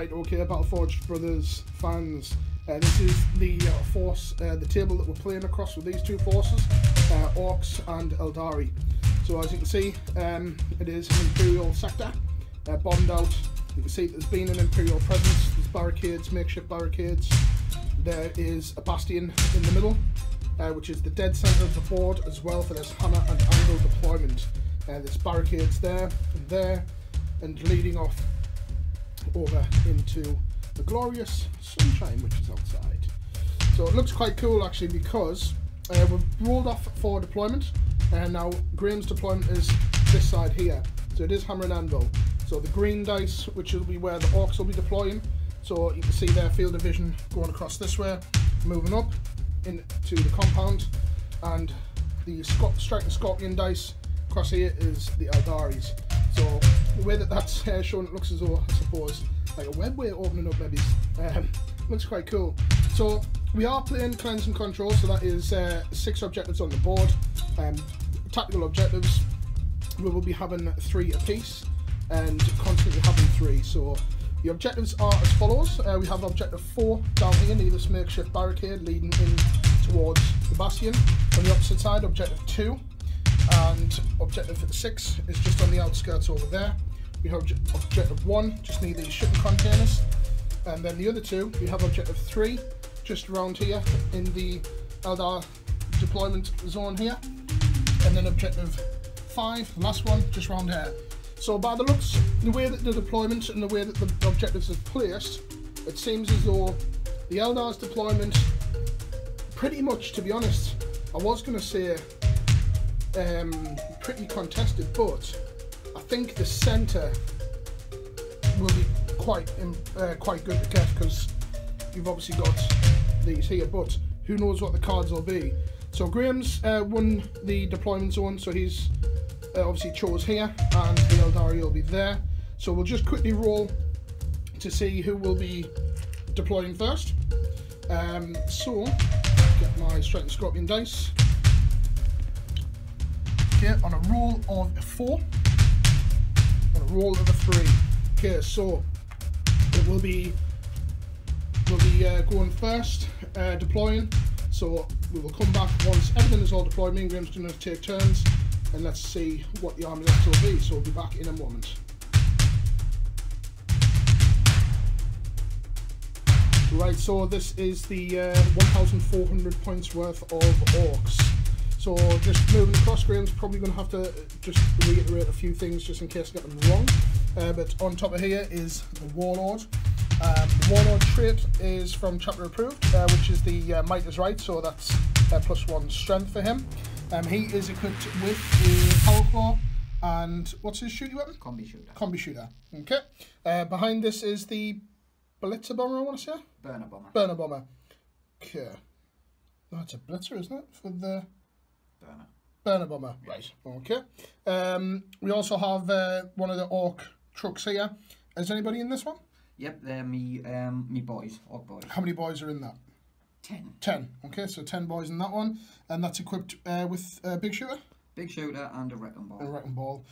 Right, okay, Battleforged Brothers fans. This is the force, the table that we're playing across with these two forces, Orks and Aeldari. So as you can see, it is an Imperial sector, bombed out. You can see there's been an Imperial presence. There's barricades, makeshift barricades. There is a bastion in the middle, which is the dead centre of the board as well for this hammer and anvil deployment. There's barricades there, and leading off over into the glorious sunshine which is outside. So it looks quite cool actually, because we've rolled off for deployment, and now Graham's deployment is this side here. So it is hammer and anvil. So the green dice, which will be where the Orks will be deploying. So you can see their field of vision going across this way, moving up into the compound, and the striking scorpion dice across here is the Aeldari's. So the way that that's shown, it looks as though, I suppose, like a web way opening up maybe. Looks quite cool. So we are playing cleanse and control, so that is 6 objectives on the board. Tactical objectives, we will be having 3 apiece and constantly having 3. So the objectives are as follows. We have objective 4 down here near this makeshift barricade leading in towards the bastion. On the opposite side, objective 2. And objective 6 is just on the outskirts over there. We have objective 1 just near these shipping containers, and then the other 2 we have objective 3 just around here in the Aeldar deployment zone here, and then objective 5, the last one, just around here. So by the looks, the way that the deployment and the way that the objectives are placed, it seems as though the Aeldar's deployment, pretty much, to be honest, I was going to say pretty contested, but I think the centre will be quite good to get, because you've obviously got these here, but who knows what the cards will be. So Graham's won the deployment zone, so he's obviously chose here, and the Aeldari will be there. So we'll just quickly roll to see who will be deploying first. So get my striking scorpion dice. Okay, on a roll of a 4, on a roll of a 3. Okay, so it will be going first, deploying. So we will come back once everything is all deployed. Me and Graham's going to take turns, and let's see what the army list will be. So we'll be back in a moment. Right, so this is the 1,400 points worth of Orks. So just moving across, Graham's probably going to have to just reiterate a few things just in case I get them wrong. But on top of here is the Warlord. The Warlord trait is from chapter approved, which is the Might is Right, so that's +1 strength for him. He is equipped with a Power Claw, and what's his shooting weapon? Combi shooter. Combi shooter. Okay. Behind this is the Blitzer bomber, I want to say? Burner bomber. Burner bomber. Okay. That's a Blitzer, isn't it? For the Burner bomber. Right. Okay. We also have one of the Ork trucks here. Is anybody in this one? Yep, they're me boys, Ork boys. How many boys are in that? 10. 10. Okay, so 10 boys in that one, and that's equipped with a big shooter. Big shooter and a wrecking ball. A wrecking ball.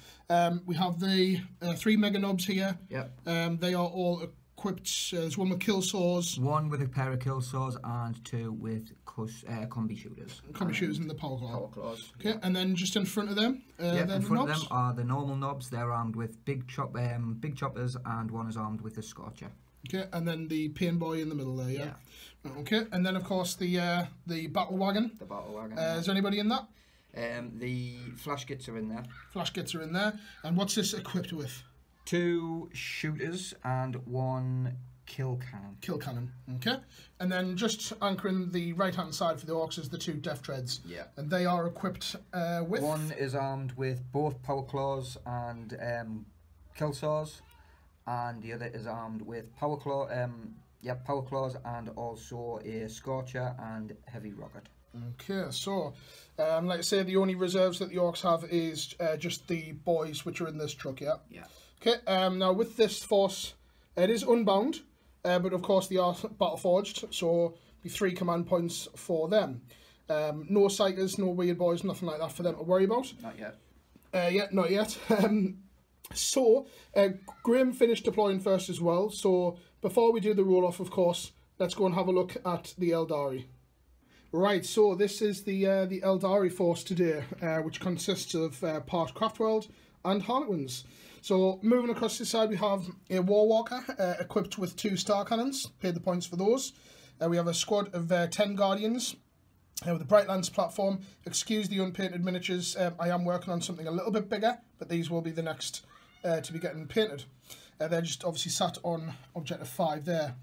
We have the 3 mega nubs here. Yep. They are all equipped. There's one with kill saws. 1 with a pair of kill saws and 2 with combi shooters. Combi shooters and the power claw. Power claws. Okay, yeah. And then just in front of them, in front of them are the normal nobs. They're armed with big choppers, and 1 is armed with a scorcher. Okay, and then the pain boy in the middle there. Yeah. Okay, and then of course the battle wagon. The battle wagon. Is there anybody in that? The flash kits are in there. Flash kits are in there. And what's this equipped with? 2 shooters and 1 kill cannon. Kill cannon. Okay. And then just anchoring the right hand side for the Orks is the 2 death treads. Yeah. And they are equipped with. 1 is armed with both power claws and kill saws, and the other is armed with power claws and also a scorcher and heavy rocket. Okay, so like I say, the only reserves that the Orks have is just the boys which are in this truck. Yeah. Yeah. Okay. Now with this force, it is unbound, but of course they are battle forged, so be 3 command points for them. No psychers, no weird boys, nothing like that for them to worry about. Not yet. Not yet. So Graham finished deploying first as well, so before we do the roll-off, of course, let's go and have a look at the Aeldari. Right, so this is the Aeldari force today, which consists of part Craftworld and Harlequins. So moving across this side, we have a Warwalker equipped with 2 star cannons, paid the points for those. We have a squad of 10 Guardians with a Brightlands platform. Excuse the unpainted miniatures, I am working on something a little bit bigger, but these will be the next to be getting painted. They're just obviously sat on Objective 5 there.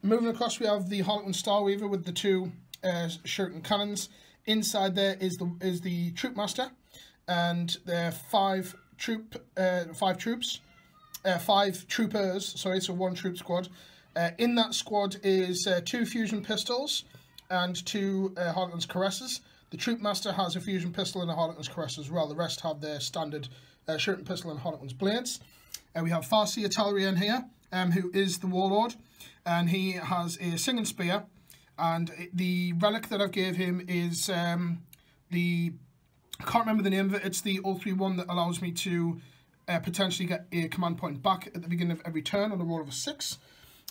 Moving across, we have the Harlequin Starweaver with the 2 shuriken cannons. Inside there is the Troop Master, and there are 5 troopers, sorry, so 1 troop squad. In that squad is 2 fusion pistols and 2 Harlequin's Caresses. The Troop Master has a fusion pistol and a Harlequin's Caress as well. The rest have their standard shuriken pistol and Harlequin's Blades. We have Farseer Talrien here, who is the Warlord, and he has a Singing Spear. And the relic that I've gave him is I can't remember the name of it. It's the 031 that allows me to potentially get a command point back at the beginning of every turn on a roll of a 6.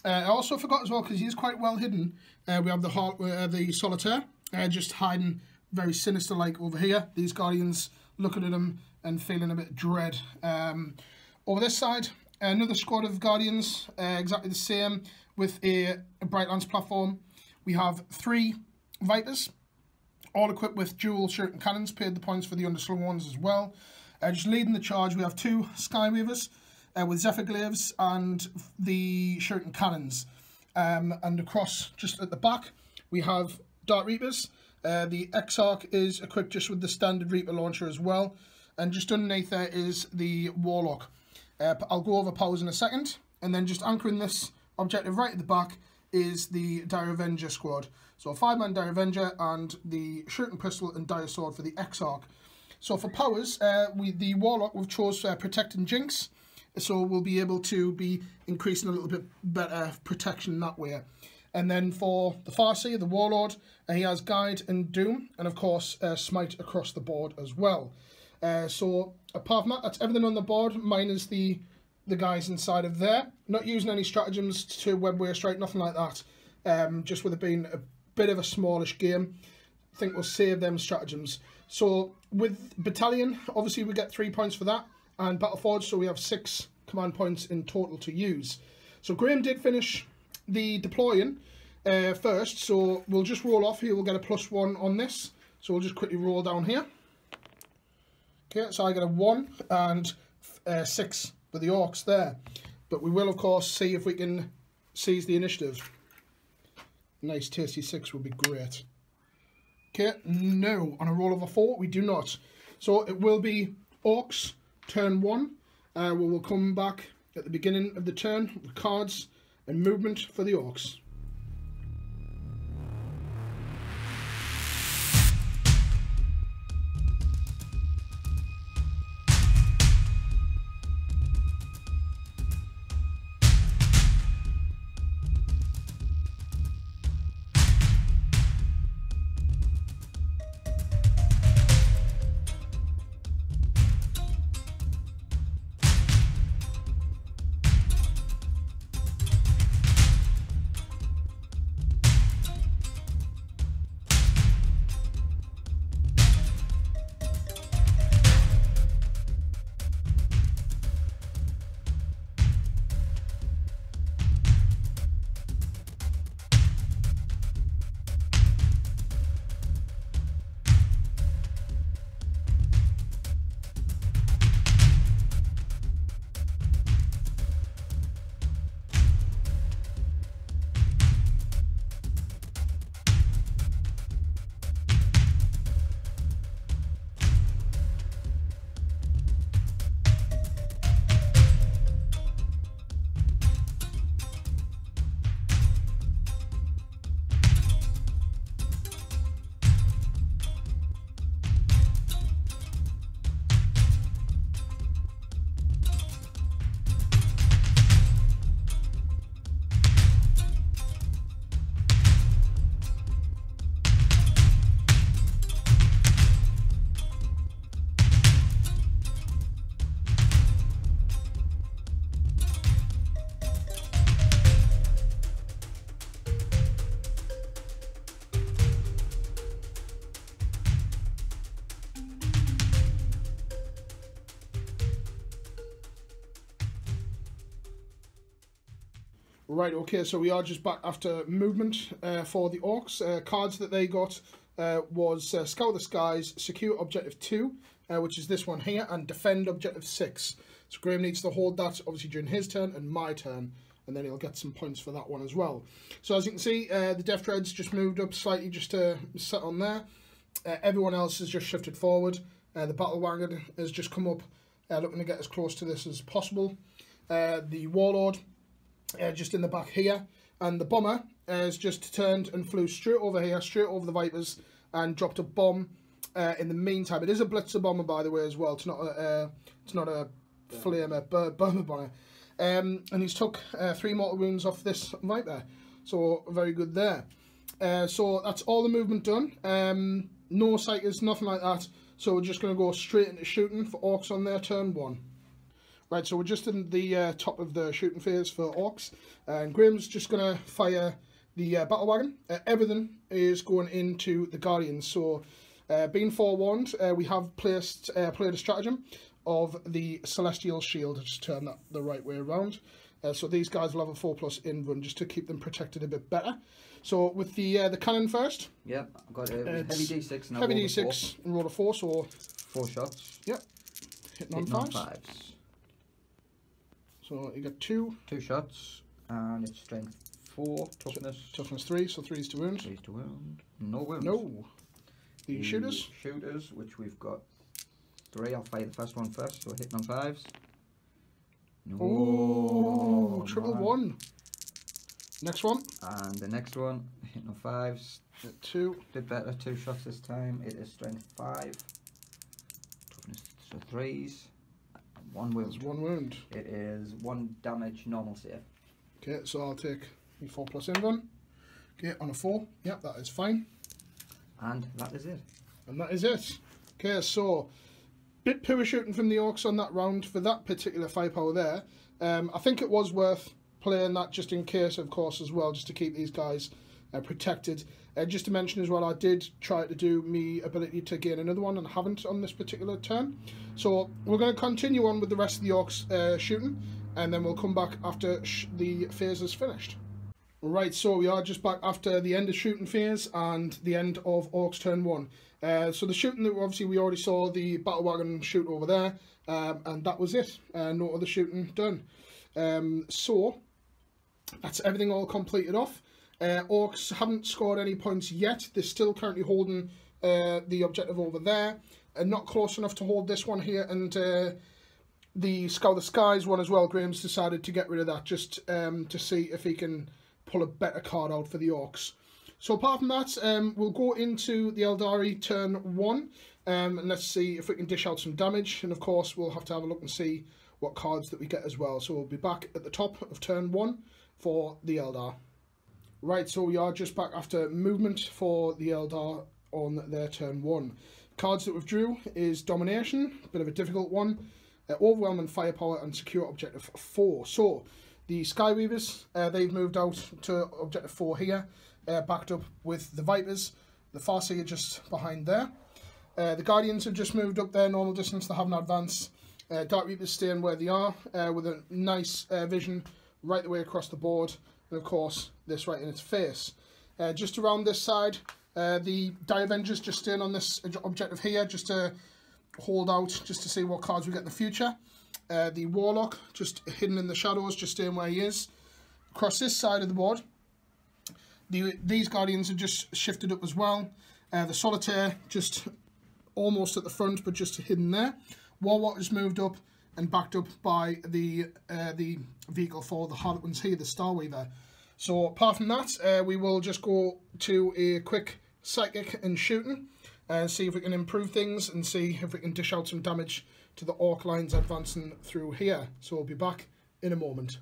I also forgot as well, because he is quite well hidden, we have the Solitaire, just hiding very sinister-like over here. These Guardians looking at him and feeling a bit dread. Over this side, another squad of Guardians, exactly the same, with a Brightlands platform. We have 3 Vipers, all equipped with dual shuriken cannons, paid the points for the underslung ones as well. Just leading the charge, we have 2 Skyweavers with Zephyr Glaives and the shuriken cannons. And across, just at the back, we have Dark Reapers. The Exarch is equipped just with the standard Reaper launcher as well. And just underneath there is the Warlock. I'll go over powers in a second. And then just anchoring this objective right at the back is the Dire Avenger squad. So a 5-man Dire Avenger and the shuriken pistol and Dire Sword for the Exarch. So for powers, the Warlock, we've chose Protect and Jinx. So we'll be able to be increasing a little bit better protection that way. And then for the Farseer, the Warlord, he has Guide and Doom, and of course Smite across the board as well. So apart from that, that's everything on the board, minus the guys inside of there. Not using any stratagems to web way strike, nothing like that. Just with it being a bit of a smallish game, I think we'll save them stratagems. So with Battalion, obviously we get 3 points for that, and Battleforge, so we have 6 command points in total to use. So Graham did finish the deploying first, so we'll just roll off here. We'll get a +1 on this, so we'll just quickly roll down here. Okay, so I get a 1 and 6 for the Orks there, but we will of course see if we can seize the initiative. Nice tasty 6 would be great. Okay, no, on a roll of a 4 we do not. So it will be Orks turn 1. We will come back at the beginning of the turn with cards and movement for the Orks. Right, okay, so we are just back after movement for the Orks. Cards that they got was Scour the Skies, Secure Objective 2, which is this one here, and Defend Objective 6. So Graham needs to hold that, obviously, during his turn and my turn, and then he'll get some points for that one as well. So as you can see, the Death Dreads just moved up slightly just to sit on there. Everyone else has just shifted forward. The Battle Wagon has just come up, looking to get as close to this as possible. The Warlord just in the back here, and the Bomber has just turned and flew straight over here, straight over the Vipers, and dropped a bomb. In the meantime, it is a Blitzer bomber, by the way, as well. It's not a flamer bomber bomber. And he's took 3 mortal wounds off this Viper, so very good there. So that's all the movement done. No psychers, nothing like that. So we're just going to go straight into shooting for Orks on their turn 1. Right, so we're just in the top of the shooting phase for Orks, and Graham's just going to fire the Battle Wagon. Everything is going into the Guardians, so being forewarned, we have played a stratagem of the Celestial Shield. Just turn that the right way around. So these guys will have a 4+ in run just to keep them protected a bit better. So with the cannon first. Yep, I've got a heavy D6 and heavy D6 and roll a 4, so 4 shots. Yep, hitting on 5s. So you get 2 shots, and it's strength 4, toughness 3, so 3s to wound. 3s to wound. No wounds. No. The shooters, which we've got 3. I'll fire the first one first, so hitting on 5s. No, oh, triple 1. Next one. And the next one, hitting on 5s. 2. Bit better, 2 shots this time. It is strength 5. Toughness, so 3s. And 1 wound. There's 1 wound. It is 1 damage, normal save. Okay, so I'll take the 4+ in run. Okay, on a 4. Yep, that is fine. And that is it. And that is it. Okay, so bit poor shooting from the Orks on that round for that particular firepower there. I think it was worth playing that just in case, of course, as well, just to keep these guys protected. Just to mention as well, I did try to do me ability to gain another one and haven't on this particular turn. So we're going to continue on with the rest of the Orks shooting, and then we'll come back after the phase is finished. Right, so we are just back after the end of shooting phase and the end of Orks turn 1. So the shooting, obviously we already saw the Battle Wagon shoot over there, and that was it. No other shooting done. So that's everything all completed off. Orks haven't scored any points yet. They're still currently holding the objective over there, and not close enough to hold this one here, and the Scour the Skies one as well. Graham's decided to get rid of that just to see if he can pull a better card out for the Orks. So apart from that, we'll go into the Aeldari turn 1, and let's see if we can dish out some damage, and of course we'll have to have a look and see what cards that we get as well. So we'll be back at the top of turn 1 for the Eldar. Right, so we are just back after movement for the Eldar on their turn 1. Cards that we've drew is Domination, a bit of a difficult one, Overwhelming Firepower, and Secure Objective 4. So the Skyweavers, they've moved out to Objective 4 here, backed up with the Vipers. The Farseer just behind there. The Guardians have just moved up their normal distance. They haven't advanced. Dark Reapers staying where they are, with a nice vision right the way across the board. And of course, this right in its face. Just around this side, the Die Avengers just staying on this objective here, just to hold out, just to see what cards we get in the future. The Warlock just hidden in the shadows, just staying where he is. Across this side of the board, these Guardians have just shifted up as well. The Solitaire just almost at the front, but just hidden there. Warwalker's moved up and backed up by the vehicle for the Harlequins here, the Starweaver. So apart from that, we will just go to a quick psychic and shooting and see if we can improve things and see if we can dish out some damage to the Ork lines advancing through here. So we'll be back in a moment.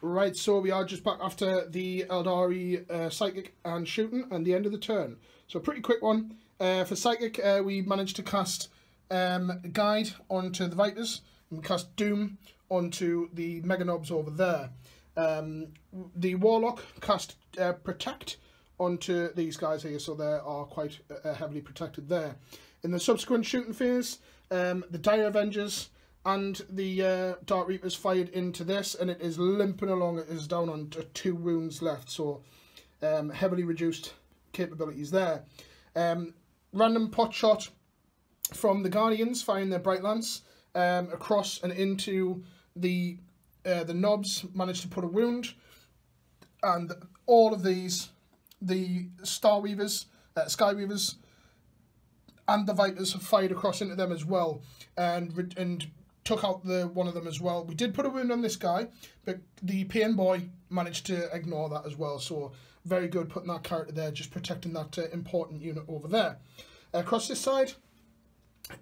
Right, so we are just back after the Aeldari psychic and shooting and the end of the turn. So a pretty quick one. For psychic, we managed to cast Guide onto the Vipers and cast Doom onto the Mega Knobs over there. The Warlock cast Protect onto these guys here, so they are quite heavily protected there. In the subsequent shooting phase, the Dire Avengers and the Dark Reapers fired into this, and it is limping along. It is down on 2 wounds left, so heavily reduced capabilities there. Random pot shot from the Guardians firing their Bright Lance across and into the knobs, managed to put a wound, and all of these, the Sky Weavers, and the Vipers have fired across into them as well, and took out one of them as well. We did put a wound on this guy, but the Pain Boy managed to ignore that as well. So very good putting that character there, just protecting that important unit over there. Across this side,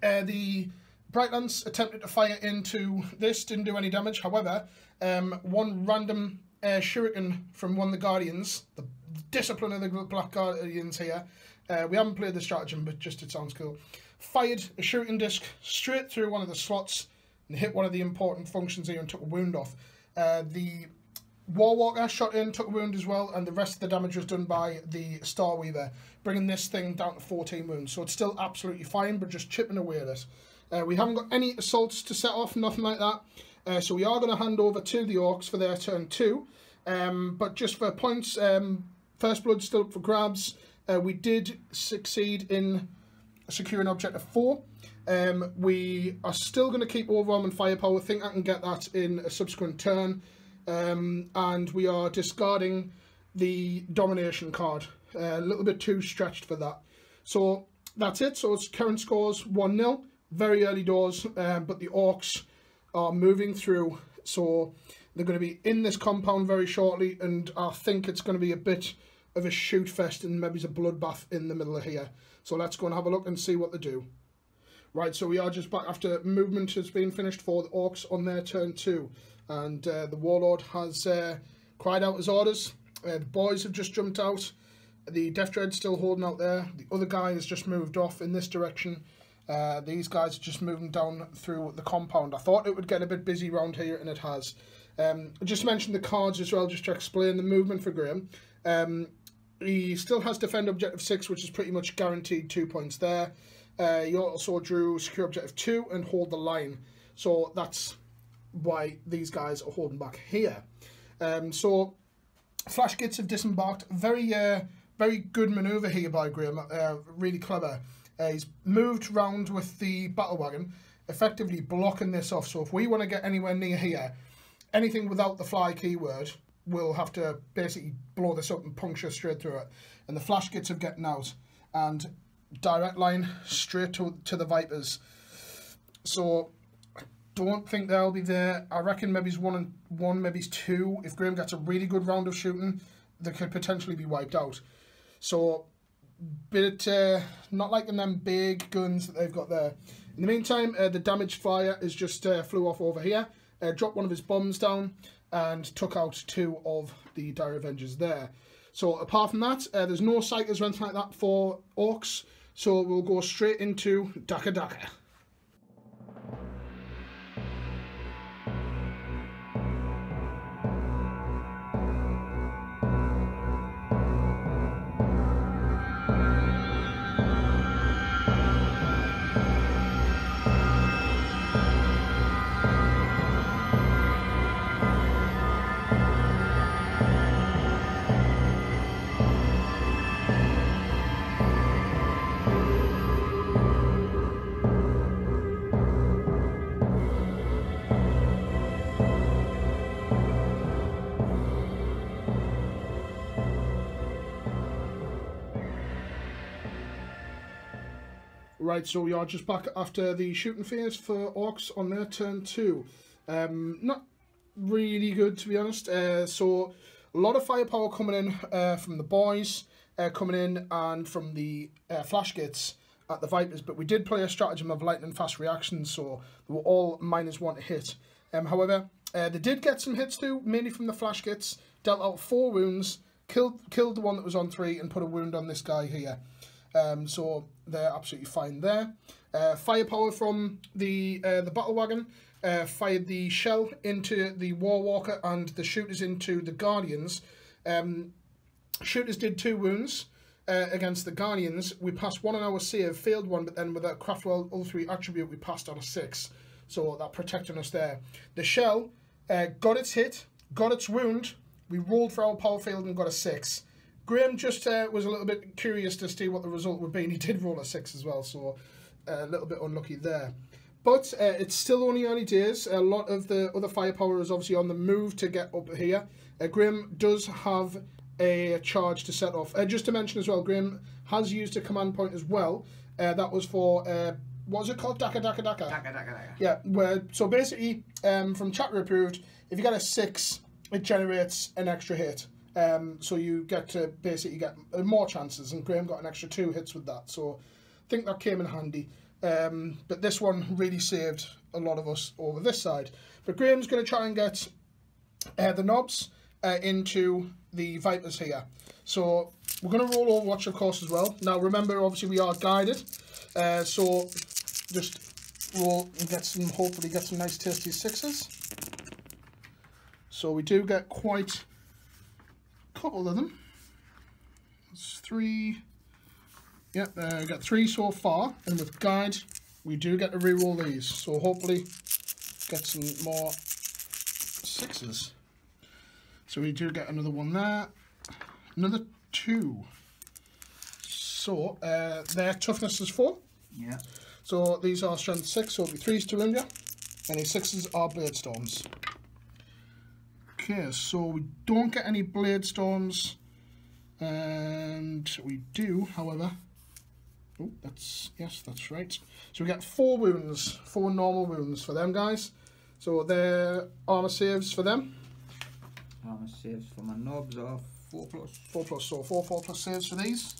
the Bright Lance attempted to fire into this, didn't do any damage. However, one random shuriken from one of the Guardians, the discipline of the Black Guardians here, we haven't played the stratagem, but just it sounds cool, fired a shuriken disc straight through one of the slots and hit one of the important functions here and took a wound off. The Warwalker shot in, took a wound as well, and the rest of the damage was done by the Starweaver, bringing this thing down to 14 wounds. So it's still absolutely fine, but just chipping away at it. We haven't got any assaults to set off, nothing like that. So we are going to hand over to the Orks for their turn 2. But just for points, First Blood still up for grabs. We did succeed in securing objective 4. We are still going to keep overarm and firepower. I think I can get that in a subsequent turn. And we are discarding the domination card. A little bit too stretched for that. So that's it. So its current scores 1-0. Very early doors, but the Orks are moving through. So they're going to be in this compound very shortly, and I think it's going to be a bit of a shoot fest and maybe a bloodbath in the middle of here. So let's go and have a look and see what they do. Right, so we are just back after movement has been finished for the Orks on their turn 2. And the Warlord has cried out his orders. The boys have just jumped out. The Death Dread's still holding out there. The other guy has just moved off in this direction. These guys are just moving down through the compound. I thought it would get a bit busy around here, and it has. Just mention the cards as well, just to explain the movement for Graham. He still has Defend Objective 6, which is pretty much guaranteed 2 points there. He also drew Secure Objective 2 and Hold the Line. So that's why these guys are holding back here. So Flash Gits have disembarked. Very good manoeuvre here by Graham. Really clever. He's moved round with the battle wagon, effectively blocking this off. So if we want to get anywhere near here, anything without the fly keyword, we'll have to basically blow this up and puncture straight through it. And the Flash Gits have getting out, and direct line straight to the Vipers. So don't think they'll be there. I reckon maybe it's 1 and 1, maybe it's 2. If Graham gets a really good round of shooting, they could potentially be wiped out. So, but not liking them big guns that they've got there. In the meantime, the damaged flyer is just flew off over here, dropped one of his bombs down, and took out 2 of the Dire Avengers there. So apart from that, there's no cycles or anything like that for Orks. So we'll go straight into Daka Daka. Right, so we are just back after the shooting phase for Orks on their turn 2. Not really good, to be honest. So a lot of firepower coming in from the boys, coming in, and from the Flash Gits at the Vipers. But we did play a stratagem of lightning fast reactions, so they were all -1 to hit. However, they did get some hits too, mainly from the Flash Gits. Dealt out 4 wounds, killed the one that was on 3, and put a wound on this guy here. So they're absolutely fine there. Firepower from the battle wagon fired the shell into the Warwalker and the shooters into the Guardians. Shooters did 2 wounds against the Guardians. We passed 1 on our save, failed 1, but then with a Craftwell Ultra attribute we passed on a 6. so that protecting us there. The shell got its hit, got its wound. We rolled for our power field and got a 6. Graham just was a little bit curious to see what the result would be, and he did roll a 6 as well, so a little bit unlucky there. But it's still only early days. A lot of the other firepower is obviously on the move to get up here. Graham does have a charge to set off. Just to mention as well, Graham has used a command point as well. That was for, what was it called? Daka. Yeah, so basically, from chapter approved, if you get a 6, it generates an extra hit. So you get to basically get more chances, and Graham got an extra 2 hits with that. So I think that came in handy. But this one really saved a lot of us over this side. But Graham's going to try and get the knobs into the Vipers here. So we're going to roll Overwatch, of course, as well. Now remember, obviously we are guided, so just roll and get some, hopefully get some nice tasty 6s. So we do get quite a couple of them. It's 3. Yep, we got 3 so far, and with guide we do get to reroll these. So hopefully get some more 6s. So we do get another one there, another 2. So their toughness is 4. Yeah. So these are strength 6, so it'll be 3s to wound you, and the 6s are blade storms. Okay, so we don't get any blade storms, and we do, however. Oh, yes, that's right. So we get 4 wounds, 4 normal wounds for them guys. So their armor saves for them. Armor saves for my knobs are 4+. 4+, so 4++ saves for these.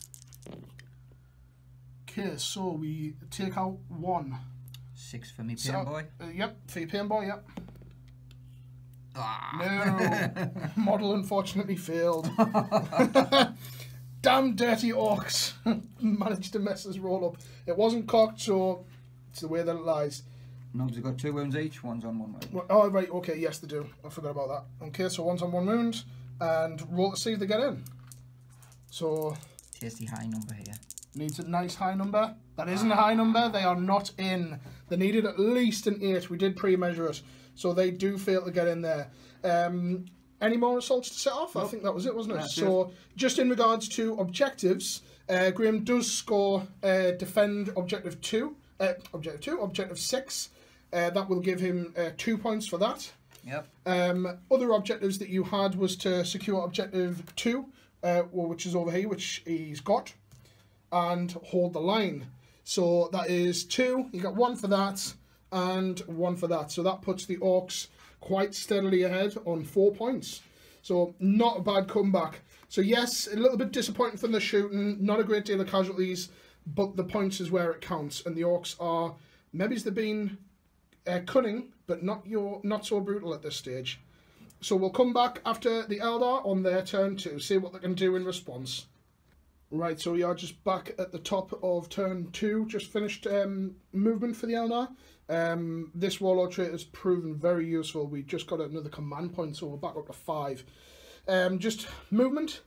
Okay, so we take out 1. 6 for me, pain boy. Yep, for your pain boy, yep. Ah. No, model unfortunately failed. Damn dirty orcs managed to mess this roll up. It wasn't cocked, so it's the way that it lies. Knobs have got 2 wounds each, one's on 1 wound. Oh, right, okay, yes they do. I forgot about that. Okay, so one's on 1 wound, and roll to see if they get in. So... tasty high number here. Needs a nice high number. That isn't a high number, they are not in. They needed at least an 8, we did pre-measure it. So they do fail to get in there. Any more assaults to set off? Nope. I think that was it, wasn't it? So, just in regards to objectives, Graham does score defend objective 2, objective 6. That will give him 2 points for that. Yep. Other objectives that you had was to secure objective 2, which is over here, which he's got, and hold the line. So that is 2. You got 1 for that, and 1 for that. So that puts the Orks quite steadily ahead on 4 points. So not a bad comeback. So yes, a little bit disappointing from the shooting, not a great deal of casualties, but the points is where it counts. And the Orks are, maybe they've been cunning, but not so brutal at this stage. So we'll come back after the Eldar on their turn to see what they can do in response. Right, so we are just back at the top of turn 2, just finished movement for the Eldar. This warlord trait has proven very useful. We just got another command point, so we're back up to 5. Just movement.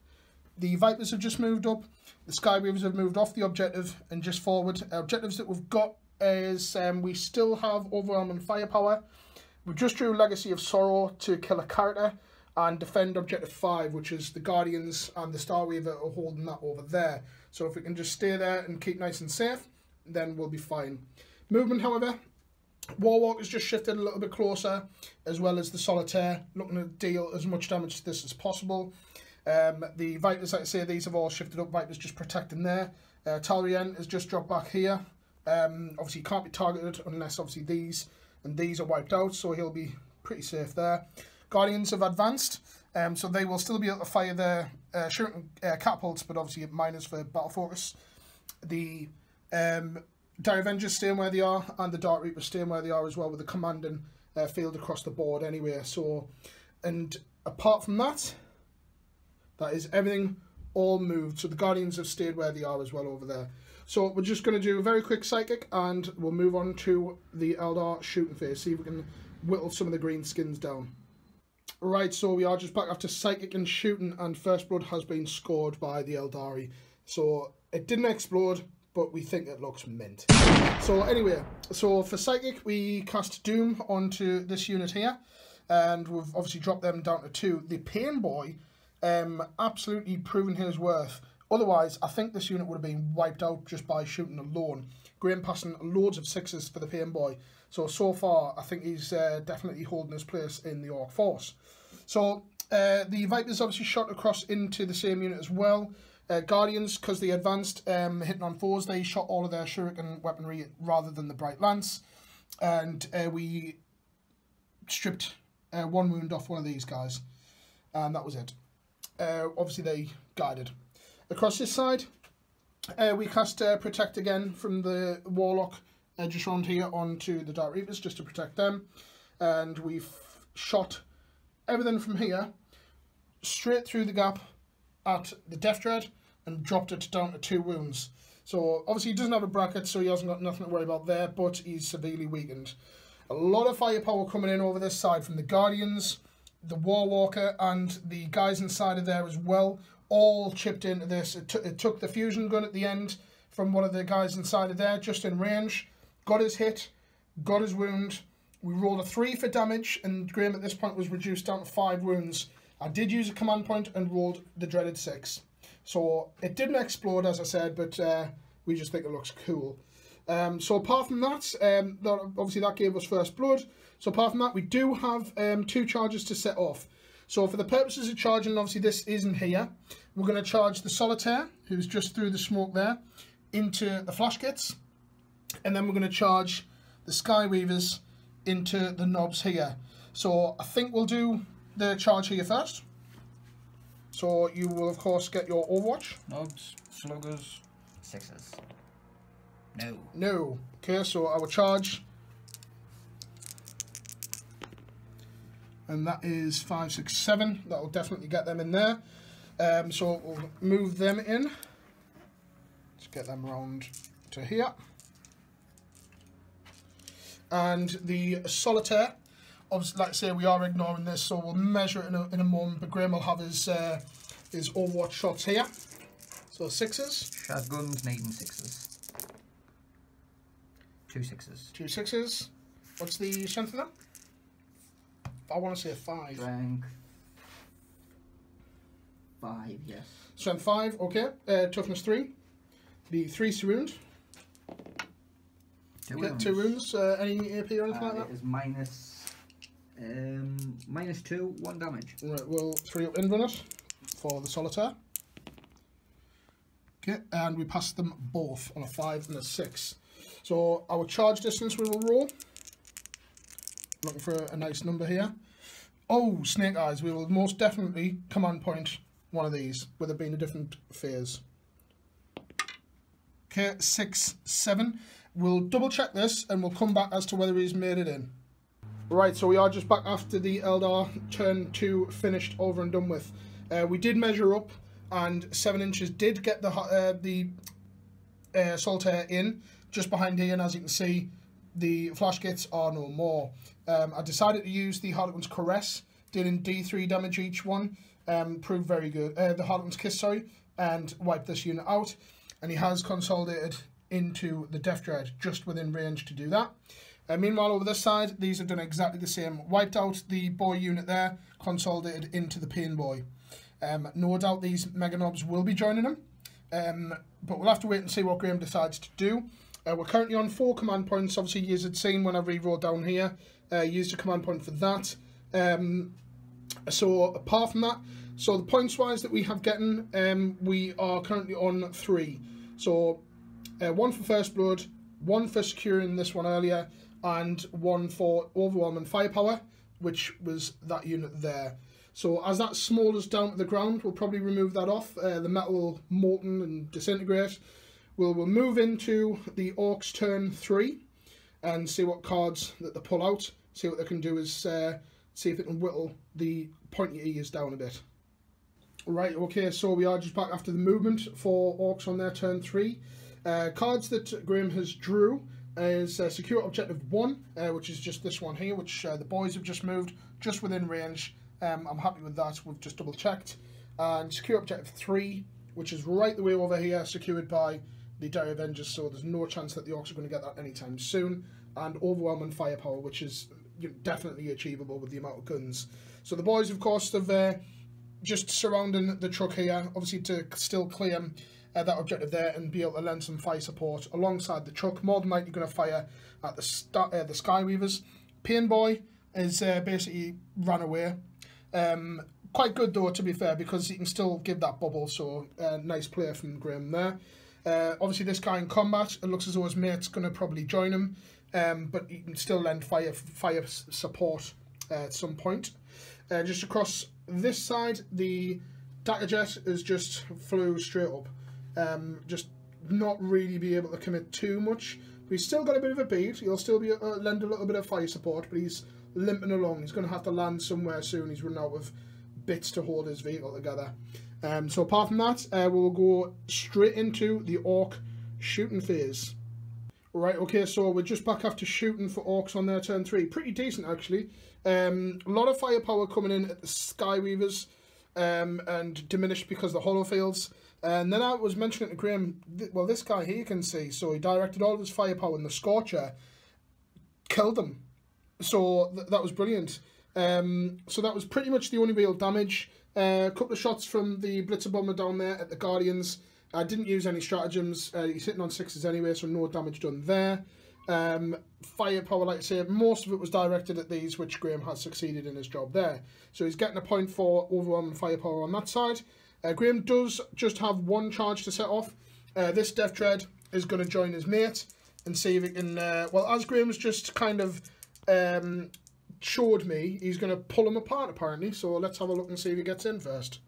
The Vipers have just moved up. The Skyweavers have moved off the objective and just forward. Objectives that we've got is we still have overwhelming firepower. We just drew Legacy of Sorrow to kill a character and defend objective 5, which is the Guardians and the Starweaver are holding that over there. So if we can just stay there and keep nice and safe, then we'll be fine. Movement, however, Warwalker's just shifted a little bit closer, as well as the Solitaire, looking to deal as much damage to this as possible. The Vipers, like I say, these have all shifted up. Vipers just protecting there. Talrien has just dropped back here. Obviously, he can't be targeted unless, obviously, these and these are wiped out, so he'll be pretty safe there. Guardians have advanced, so they will still be able to fire their shooting catapults, but obviously miners for battle focus. The Dire Avengers staying where they are, and the Dark Reapers staying where they are as well, with the commanding field across the board anyway. So, and apart from that, that is everything all moved. So the Guardians have stayed where they are as well over there. So we're just going to do a very quick Psychic, and we'll move on to the Eldar shooting phase, see if we can whittle some of the green skins down. Right, so we are just back after Psychic and shooting, and First Blood has been scored by the Aeldari. So it didn't explode, but we think it looks mint. So anyway, so for Psychic, we cast Doom onto this unit here, and we've obviously dropped them down to 2. The Pain Boy, absolutely proven his worth. Otherwise, I think this unit would have been wiped out just by shooting alone. Graham passing loads of 6s for the Pain Boy. So far, I think he's definitely holding his place in the Orc force. So the Vipers obviously shot across into the same unit as well. Guardians, because they advanced hitting on 4s, they shot all of their shuriken weaponry rather than the Bright Lance. And we stripped 1 wound off one of these guys. And that was it. Obviously, they guided. Across this side, we cast Protect again from the Warlock just around here onto the Dark Reapers just to protect them. And we've shot everything from here straight through the gap at the Death Dread and dropped it down to 2 wounds. So obviously he doesn't have a bracket, so he hasn't got nothing to worry about there, but he's severely weakened. A lot of firepower coming in over this side from the Guardians, the Warwalker, and the guys inside of there as well, all chipped into this. It took the fusion gun at the end from one of the guys inside of there, just in range, got his hit, got his wound. We rolled a 3 for damage, and Graham at this point was reduced down to 5 wounds. I did use a command point and rolled the dreaded 6. So it didn't explode, as I said, but we just think it looks cool. So apart from that, obviously that gave us first blood. So apart from that, we do have 2 charges to set off. So for the purposes of charging, obviously this isn't here. We're going to charge the Solitaire, who's just through the smoke there, into the Flash Kits. And then we're going to charge the Skyweavers into the knobs here. So I think we'll do the charge here first. So you will of course get your Overwatch. Knobs, sluggers, 6s. No. No. Okay, so our charge. And that is 5, 6, 7. That'll definitely get them in there. So we'll move them in. Let's get them round to here. And the Solitaire, obviously, like I say, we are ignoring this, so we'll measure it in a moment. But Graham will have his Overwatch shots here. So 6s. Shotguns needing 6s. 2 6s. 2 6s. What's the strength of them? I want to say a 5. Strength 5, yes. Strength 5, okay. Toughness 3. The 3 to wound. 2 wounds. 2 wounds. Any AP or anything like that? It is minus 2, 1 damage. Right, we'll 3 up in it for the Solitaire. Okay, and we pass them both on a 5 and a 6. So our charge distance we will roll. Looking for a nice number here. Oh, Snake Eyes. We will most definitely command point one of these, with it being a different phase. Okay, 6, 7. We'll double check this and we'll come back as to whether he's made it in. Right, so we are just back after the Eldar turn 2 finished, over and done with. We did measure up, and 7 inches did get the Solitaire in, just behind here, and as you can see, the flash kits are no more. I decided to use the Harlequin's Caress, dealing D3 damage each one, proved very good. The Harlequin's Kiss, sorry, and wiped this unit out, and he has consolidated into the Death Dread, just within range to do that. Meanwhile, over this side, these have done exactly the same. Wiped out the boy unit there, consolidated into the Pain Boy. No doubt these Mega Knobs will be joining them, but we'll have to wait and see what Graham decides to do. We're currently on 4 command points. Obviously, you had seen when I re-rolled down here, used a command point for that. So apart from that, so the points-wise that we have getting, we are currently on 3. So 1 for First Blood, 1 for securing this one earlier, and 1 for overwhelming firepower, which was that unit there. So as that smolders down to the ground, we'll probably remove that off. The metal will molten and disintegrate. We'll move into the Orks turn 3 and see what cards that they pull out. See what they can do is see if it can whittle the pointy ears down a bit. Right, okay, so we are just back after the movement for Orks on their turn 3. Cards that Graham has drew is Secure Objective 1, which is just this one here, which the boys have just moved, just within range. I'm happy with that, we've just double checked. And Secure Objective 3, which is right the way over here, secured by the Dire Avengers, so there's no chance that the Orcs are going to get that anytime soon. And overwhelming firepower, which is definitely achievable with the amount of guns. So the boys, of course, have just surrounding the truck here, obviously to still claim that objective there and be able to lend some fire support alongside the truck. More than likely going to fire at the Skyweavers. Painboy is basically ran away. Quite good though, to be fair, because he can still give that bubble, so nice play from Graham there. Obviously this guy in combat, it looks as though his mate's going to probably join him, but he can still lend fire support at some point. Just across this side, the Daggerjet is just flew straight up. Just not really be able to commit too much. But he's still got a bit of a beat. He'll still be lend a little bit of fire support, but he's limping along. He's going to have to land somewhere soon. He's run out of bits to hold his vehicle together. So apart from that, we'll go straight into the Orc shooting phase. Right, okay, so we're just back after shooting for Orcs on their turn 3. Pretty decent, actually. A lot of firepower coming in at the Skyweavers, and diminished because of the hollow fields. And then I was mentioning to Graham, well, this guy here you can see, so he directed all of his firepower in the Scorcher, killed them. So that was brilliant. So that was pretty much the only real damage. A couple of shots from the Blitzer Bomber down there at the Guardians. I didn't use any stratagems. He's hitting on 6s anyway, so no damage done there. Firepower, like I say, most of it was directed at these, which Graham has succeeded in his job there. So he's getting a point for overwhelming firepower on that side. Graham does just have one charge to set off. This Death Dread is going to join his mate and see if it can... well, as Graham's just kind of showed me, he's going to pull him apart, apparently. So let's have a look and see if he gets in first.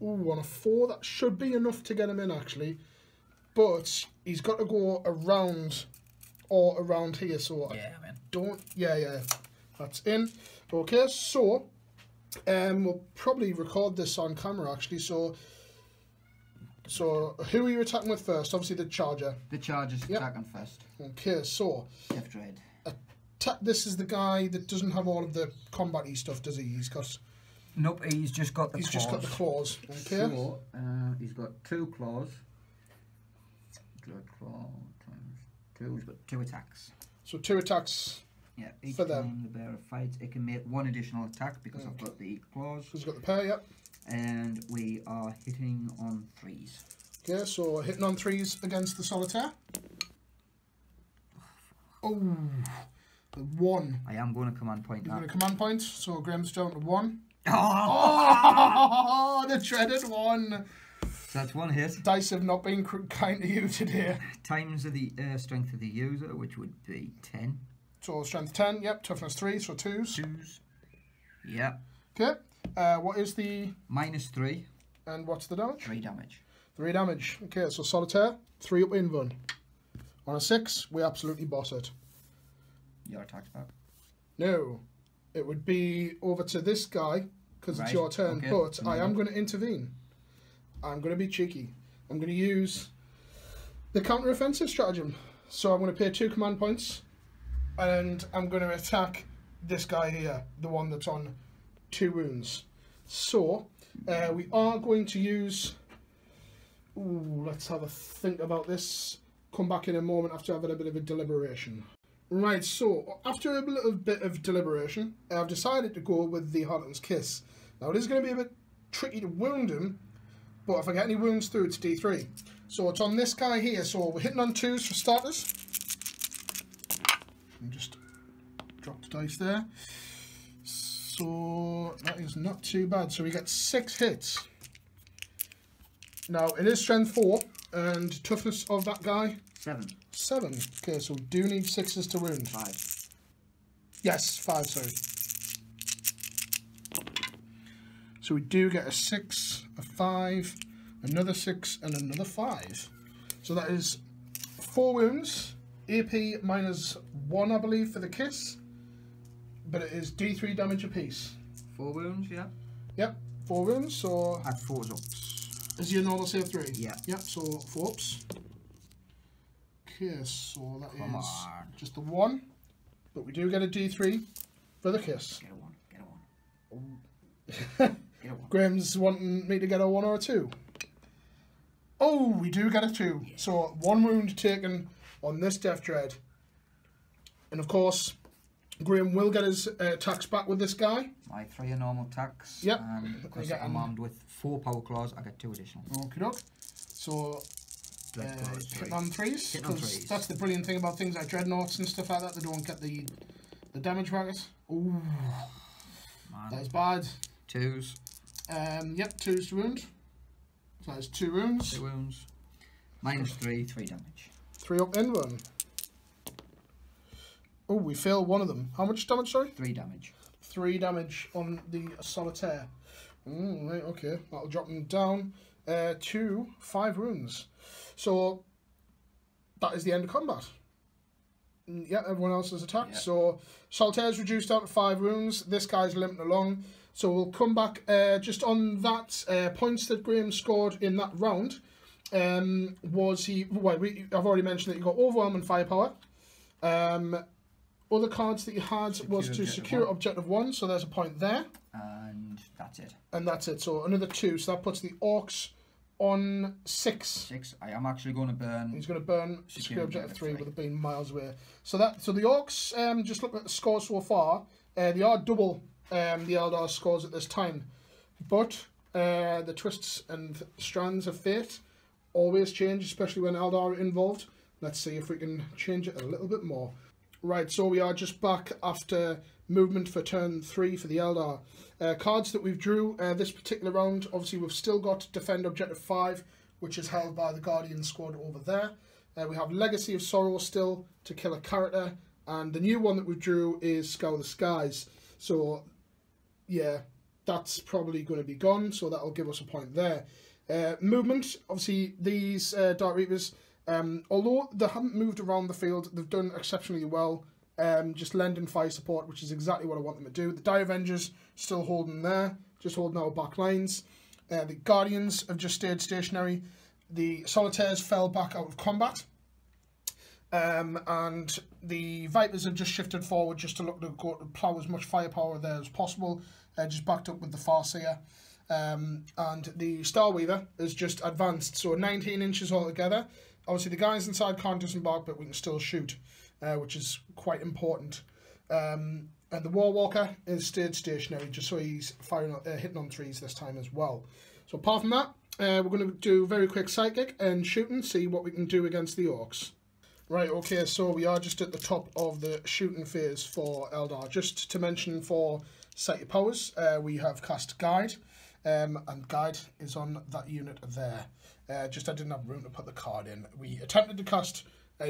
Ooh, on a 4, that should be enough to get him in, actually. But he's got to go around or around here, so yeah, I man. don't... Yeah, that's in. Okay, so we'll probably record this on camera, actually. So who are you attacking with first? Obviously the Charger. The Charger's attacking first. Okay, so... Death Dread. This is the guy that doesn't have all of the combat-y stuff, does he? He's got... Nope, he's just got the claws. He's just got the claws. Okay. So, he's got 2 claws. Claw times 2. He's got 2 attacks. So 2 attacks. Yeah, each for time them. the bearer fights, it can make 1 additional attack because I've got the claws. He's got the pair, yep. And we are hitting on 3s. Okay, so hitting on 3s against the Solitaire. Oh, the 1. I am going to command point now. You're going to command point, so Graham's down to 1. Oh! Oh, the dreaded 1. So that's 1 hit. Dice have not been kind to you today. Times the strength of the user, which would be 10. So strength 10, yep. Toughness 3, so 2s. 2s. Yeah. Okay. What is the... -3. And what's the damage? 3 damage. 3 damage. Okay, so Solitaire, 3 up invuln. On a 6, we absolutely boss it. Your attack's back. No. It would be over to this guy, because it's your turn, okay. but I am going to intervene. I'm going to be cheeky. I'm going to use the counter-offensive stratagem. So I'm going to pay 2 command points, and I'm going to attack this guy here, the one that's on 2 wounds. So, we are going to use... Ooh, let's have a think about this. Come back in a moment after having a bit of a deliberation. Right, so, after a little bit of deliberation, I've decided to go with the Harlequin's Kiss. Now, it is going to be a bit tricky to wound him, but if I get any wounds through, it's D3. So, it's on this guy here, so we're hitting on 2s for starters. And just drop the dice there. So, that is not too bad. So, we get 6 hits. Now, it is strength 4, and toughness of that guy? 7. 7. Okay, so we do need 6s to wound. 5. Yes, 5, sorry. So we do get a 6, a 5, another 6, and another 5. So that is 4 wounds, AP -1, I believe, for the kiss. But it is D3 damage apiece. 4 wounds, yeah? Yep, 4 wounds, so... Add 4 ups. Is your normal save 3? Yeah. Yep, so 4 ups. Okay, so that Come is on. just the 1. But we do get a D3 for the kiss. Get a 1, get a 1. Graham's wanting me to get a 1 or a 2. Oh, we do get a 2. Yeah. So 1 wound taken on this Death Dread. And of course, Graham will get his attacks back with this guy. My 3 are normal attacks. Yep. And because I'm armed with 4 power claws, I get 2 additional. Okie doke. So, hitting on 3s. Hitting on 3s. That's the brilliant thing about things like Dreadnoughts and stuff like that. They don't get the damage bracket. Ooh. That's bad. 2s. Yep, 2s to wound. So that's 2 wounds. 2 wounds. -3, 3 damage. 3 up in 1. Oh, we failed one of them. How much damage, sorry? 3 damage. 3 damage on the Solitaire. Right, okay. That'll drop them down to 5 wounds. So, that is the end of combat. Yeah, everyone else has attacked. Yeah. So, Solitaire's reduced down to 5 wounds. This guy's limping along. So, we'll come back just on that points that Graham scored in that round. Was he... Well, I've already mentioned that you got overwhelming firepower. Other cards that you had was to secure objective 1, so there's a point there. And that's it. And that's it, so another 2, so that puts the Orks on 6. 6. I am actually going to burn. He's going to burn secure objective 3 with it being miles away. So the Orks, just looking at the scores so far, they are double the Eldar scores at this time. But the twists and strands of fate always change, especially when Eldar are involved. Let's see if we can change it a little bit more. Right, so we are just back after movement for turn 3 for the Eldar. Cards that we've drew this particular round, obviously we've still got Defend Objective 5, which is held by the Guardian squad over there. We have Legacy of Sorrow still to kill a character, and the new one that we drew is Scour the Skies. So, yeah, that's probably going to be gone, so that'll give us a point there. Movement, obviously these Dark Reapers... although they haven't moved around the field, they've done exceptionally well, just lending fire support, which is exactly what I want them to do. The Die Avengers still holding there, just holding our back lines. The Guardians have just stayed stationary. The Solitaires fell back out of combat. And the Vipers have just shifted forward just to look to go to plough as much firepower there as possible, just backed up with the Farseer. And the Starweaver has just advanced, so 19 inches altogether. Obviously, the guys inside can't disembark, but we can still shoot, which is quite important. And the Warwalker is stayed stationary, just so he's firing, hitting on 3s this time as well. So apart from that, we're going to do a very quick Psychic and shooting, see what we can do against the Orks. Right, okay, so we are just at the top of the shooting phase for Eldar. Just to mention for Set Your Powers, we have cast Guide, and Guide is on that unit there. Just I didn't have room to put the card in. We attempted to cast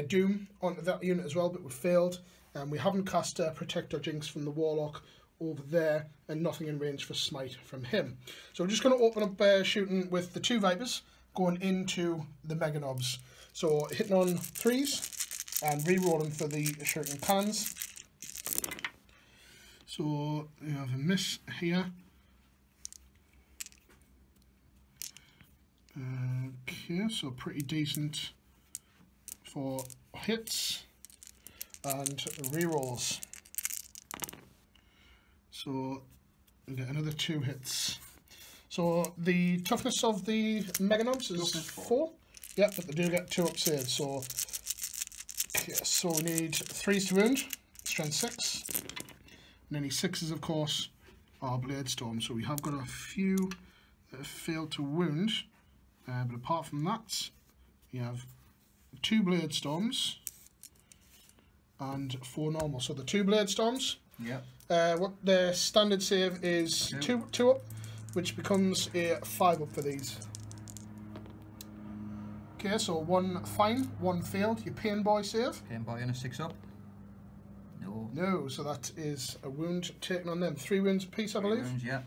Doom onto that unit as well, but we failed. We haven't cast Protect or Jinx from the Warlock over there, and nothing in range for Smite from him. So we're just going to open up shooting with the 2 Vipers going into the Mega Knobs. So hitting on 3s and re-rolling for the shuriken cannons. So we have a miss here. Okay, so pretty decent for hits and re-rolls. So we get another 2 hits. So the toughness of the Mega Knobs is 4. Yep, but they do get 2 up saves. So, okay, so we need 3s to wound, strength 6. And any 6s, of course, are Blade Storm. So we have got a few that have failed to wound. But apart from that, we have 2 Blade Storms and 4 normal. So the 2 Blade Storms, what their standard save is 2 up, which becomes a 5 up for these. Okay, so 1 fine, 1 failed. Your Pain Boy save. Pain Boy and a 6 up. No. No, so that is a wound taken on them. 3 wounds apiece, I believe. 3 wounds, yeah.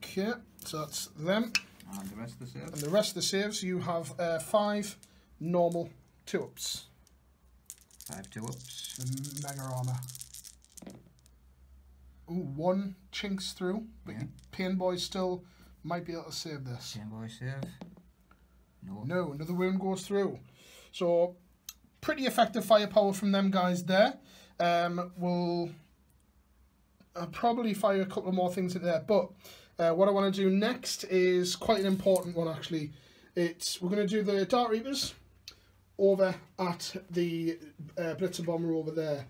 Okay, so that's them. And the rest of the saves? And the rest of the saves, you have 5 normal 2-ups. 5 2-ups. Mega armor. Ooh, 1 chinks through, but your Pain Boy still might be able to save this. Pain Boy save. No. No, another wound goes through. So, pretty effective firepower from them guys there. We'll probably fire a couple of more things in there, but what I want to do next is quite an important one actually. we're going to do the Dark Reapers over at the Blitzer Bomber over there.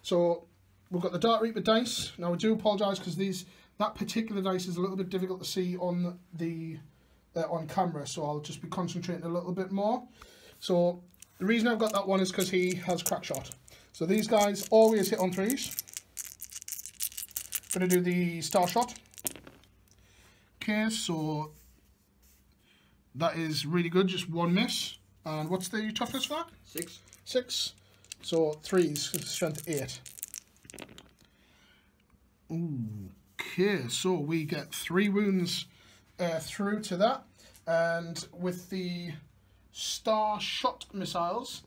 So we've got the Dark Reaper dice. Now I do apologise because that particular dice is a little bit difficult to see on the on camera, so I'll just be concentrating a little bit more. So the reason I've got that one is because he has crack shot. So these guys always hit on 3s. Going to do the star shot. Okay, so that is really good, just 1 miss. And what's the toughness for that? 6. 6. So 3s, strength 8. Okay, so we get 3 wounds through to that. And with the star shot missiles,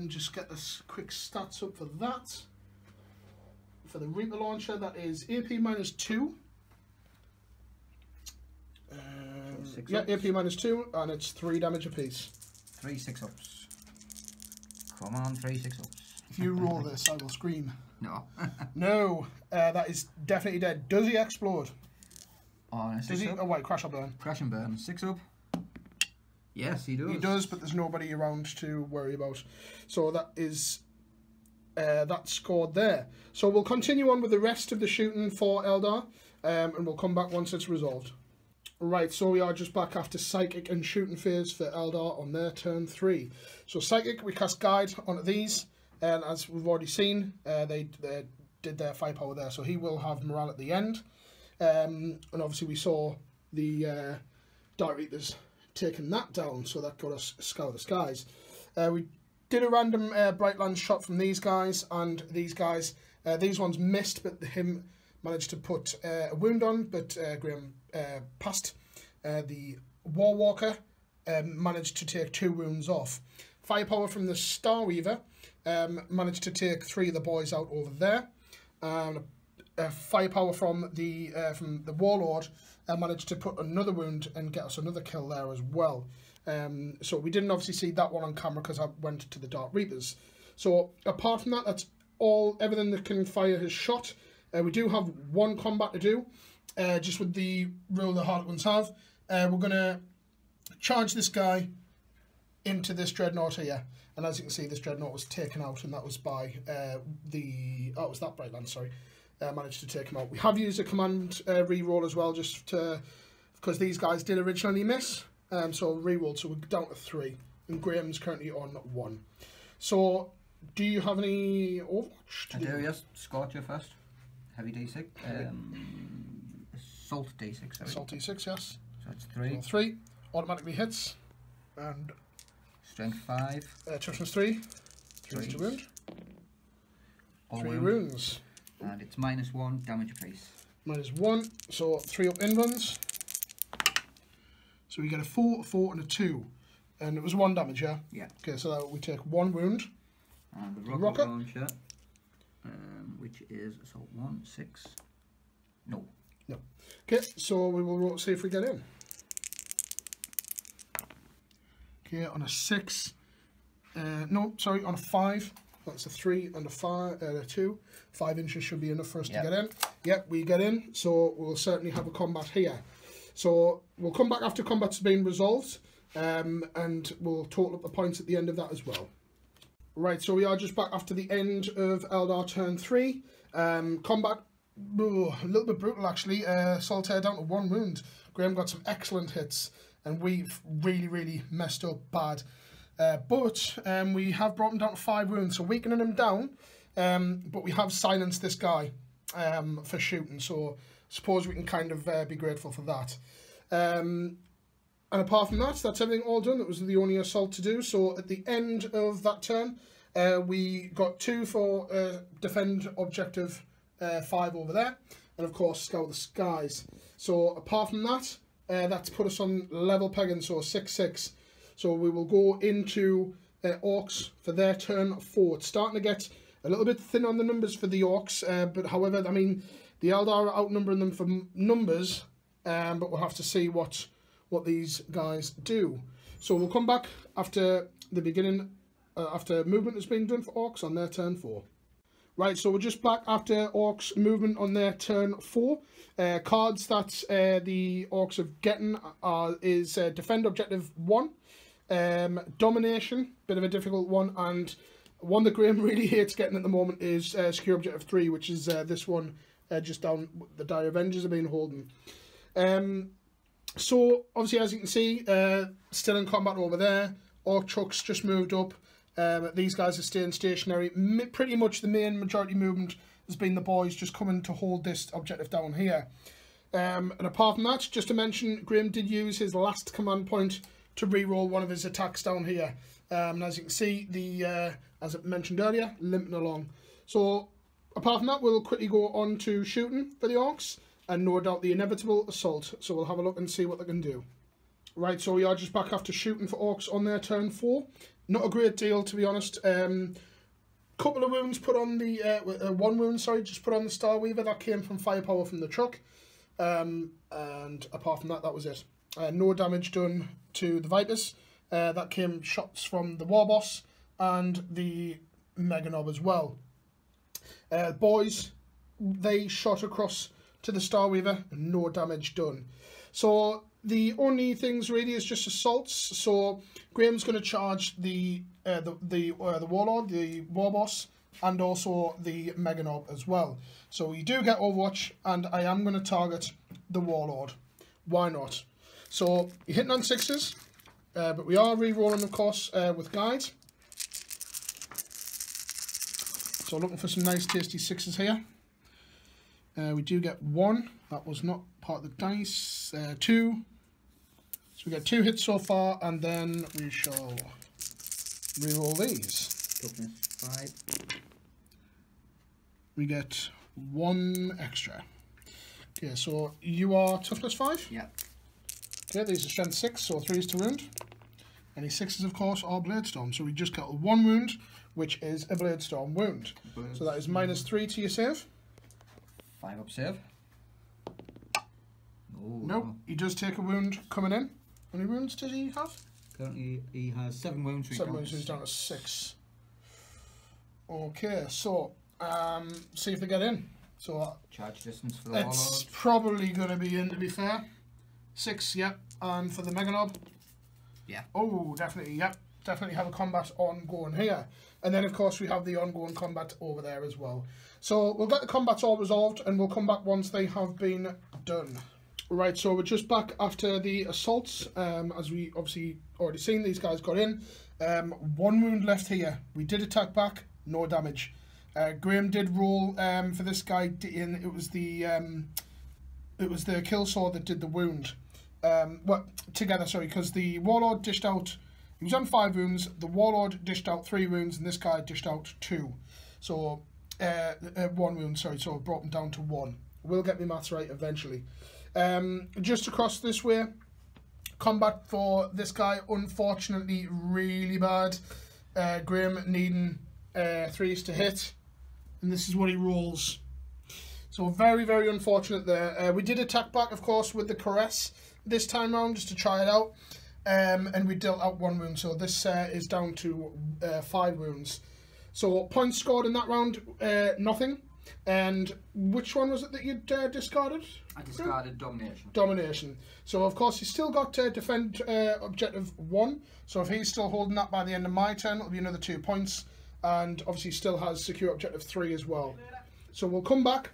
just get this quick stats up for that. For the Reaper launcher, that is AP -2. Yeah, AP -2, and it's 3 damage apiece. 3 6-ups. Come on, 3 6-ups. If you roll this, I will scream. No. No, that is definitely dead. Does he explode? On a 6-up. Does he? Oh wait, crash or burn. Crash and burn. 6-up. Yes, he does. He does, but there's nobody around to worry about. So that is that scored there. So we'll continue on with the rest of the shooting for Eldar, and we'll come back once it's resolved. Right, so we are just back after Psychic and shooting phase for Eldar on their turn 3. So Psychic, we cast Guide onto these, and as we've already seen, they did their firepower there, so he will have morale at the end. And obviously we saw the Dark Reapers taking that down, so that got us Scour the Skies. We did a random Brightlands shot from these guys, and these guys, these ones missed, but him managed to put a wound on, but Graham passed. The Warwalker managed to take 2 wounds off. Firepower from the Starweaver managed to take 3 of the boys out over there. Firepower from the Warlord managed to put another wound and get us another kill there as well. So we didn't obviously see that one on camera because I went to the Dark Reapers. So apart from that, that's everything that can fire has shot. We do have 1 combat to do, just with the rule the Harlequins have. We're going to charge this guy into this Dreadnought here. And as you can see, this Dreadnought was taken out, and that was by it was that Brightland, sorry. Managed to take him out. We have used a command re-roll as well, just because these guys did originally miss. So re-rolled, so we're down to 3. And Graham's currently on 1. So, do you have any Overwatch to do? I do, yes. Scorcher first. Heavy D6. Salt D6, sorry. Salt D6, yes. So it's 3. So 3. Automatically hits. And Strength 5. toughness 3. 3 to wound. 3 wounds. And it's -1 damage apiece. -1. So 3 up in runs. So we get a 4, a 4, and a 2. And it was 1 damage, yeah? Yeah. Okay, so that we take 1 wound. And the rocket launcher, which is assault 1, 6. No. No. Okay, so we will see if we get in. Okay, on a 6. No, sorry, on a 5. That's a 3 and a 5, a 2. 5 inches should be enough for us to get in. Yep, we get in, so we'll certainly have a combat here. So we'll come back after combat's been resolved, and we'll total up the points at the end of that as well. Right, so we are just back after the end of Eldar turn 3. Combat, a little bit brutal actually. Solitaire down to 1 wound. Graham got some excellent hits, and we've really messed up bad. But we have brought him down to 5 wounds, so weakening him down. But we have silenced this guy for shooting, so I suppose we can kind of be grateful for that. And apart from that, that's everything all done. That was the only assault to do. So at the end of that turn, we got 2 for defend objective 5 over there, and of course Scour the Skies. So apart from that, that's put us on level pegging, so 6-6. So we will go into Orks for their turn 4. It's starting to get a little bit thin on the numbers for the Orks, but however, I mean, the Eldar are outnumbering them for numbers, but we'll have to see what these guys do. So we'll come back after the beginning, after movement has been done for Orks on their turn 4. Right, so we're just back after Orks movement on their turn 4. Cards that the Orks have getting is Defend Objective 1, Domination, bit of a difficult one, and one that Graham really hates getting at the moment is Secure Objective 3, which is this one just down the Dire Avengers have been holding. So, obviously, as you can see, still in combat over there. Ork trucks just moved up. These guys are staying stationary. Pretty much the main majority movement has been the boys just coming to hold this objective down here. And apart from that, just to mention, Graham did use his last command point to re-roll one of his attacks down here. And as you can see, as I mentioned earlier, limping along. So, apart from that, we'll quickly go on to shooting for the Orks, and no doubt the inevitable assault. So we'll have a look and see what they can do. Right, so we are just back after shooting for Orks on their turn 4. Not a great deal, to be honest. Couple of wounds put on the one wound, sorry, just put on the Star Weaver. That came from firepower from the truck, and apart from that, that was it. No damage done to the Vipers. That came shots from the War Boss and the Mega Knob as well. Boys, they shot across to the Star Weaver, and no damage done. So the only things really is just assaults. So Graham's going to charge the Warlord, the War Boss, and also the Mega Knob as well. So you do get Overwatch, and I am going to target the Warlord. Why not? So you're hitting on 6s, but we are re-rolling, of course, with guides. So looking for some nice tasty 6s here. We do get 1. That was not part of the dice. 2. So we get 2 hits so far, and then we shall re-roll these. Toughness 5. We get 1 extra. Okay, so you are toughness 5? Yeah. Okay, these are strength 6, so 3s to wound. Any 6s, of course, are Blade Storm. So we just got 1 wound, which is a Blade Storm wound. So that is -3 to your save. 5 up save. Oh, Nope, he does take a wound coming in. How many wounds does he have? Currently, he has 7 wounds. 7 wounds, so he's down to 6. Okay, so see if they get in. So charge distance for the Warlord. it's probably going to be in, to be fair. 6, yep. And for the Mega Knob? Yeah. Oh, definitely, yep. Definitely have a combat ongoing here. And then, of course, we have the ongoing combat over there as well. So we'll get the combats all resolved, and we'll come back once they have been done. Right, so we're just back after the assaults. As we obviously already seen, these guys got in. 1 wound left here. We did attack back, no damage. Graham did roll for this guy. It was the kill sword that did the wound. Well, together, sorry, because the Warlord dished out. He was on 5 wounds. The Warlord dished out 3 wounds, and this guy dished out 2. So 1 wound, sorry. So it brought him down to 1. We'll get my maths right eventually. Just across this way, combat for this guy, unfortunately, really bad. Graham needing 3s to hit, and this is what he rolls. So very, very unfortunate there. We did attack back, of course, with the Caress this time round, just to try it out. And we dealt out 1 wound, so this is down to 5 wounds. So points scored in that round, nothing. And which one was it that you'd discarded? I discarded Domination. Domination. So of course he's still got Defend Objective 1. So if he's still holding that by the end of my turn, it'll be another 2 points. And obviously still has Secure Objective 3 as well. So we'll come back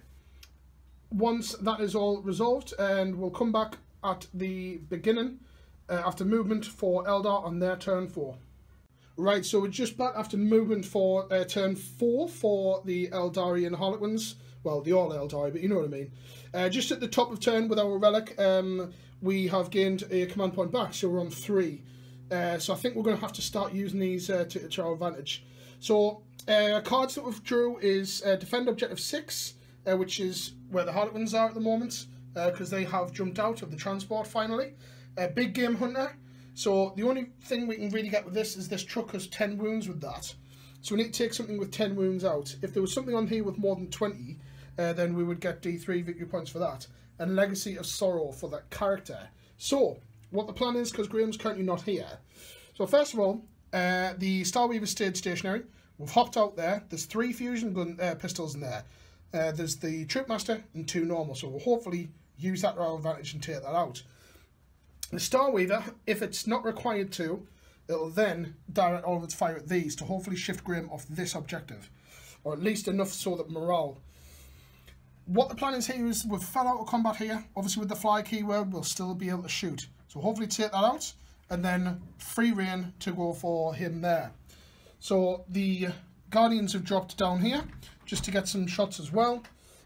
once that is all resolved, and we'll come back at the beginning after movement for Eldar on their turn 4. Right, so we're just back after movement for turn 4 for the Aeldari and Harlequins. Well, the all Aeldari, but you know what I mean. Just at the top of turn with our relic, we have gained a command point back, so we're on 3. So I think we're going to have to start using these to our advantage. So cards that we've drew is Defend Objective 6, which is where the Harlequins are at the moment, because they have jumped out of the transport finally. Big Game Hunter. So the only thing we can really get with this is this truck has 10 wounds with that. So we need to take something with 10 wounds out. If there was something on here with more than 20, then we would get D3 victory points for that. And Legacy of Sorrow for that character. So, what the plan is, because Graham's currently not here. So first of all, the Star Weaver stayed stationary. we've hopped out there. There's 3 fusion gun pistols in there. There's the Troopmaster and 2 normal, so we'll hopefully use that to our advantage and take that out. The Starweaver, if it's not required to, it'll then direct all of its fire at these to hopefully shift Graham off this objective, or at least enough so that morale. What the plan is here is we've fell out of combat here. Obviously with the fly keyword we'll still be able to shoot. So hopefully take that out and then free reign to go for him there. So the Guardians have dropped down here just to get some shots as well.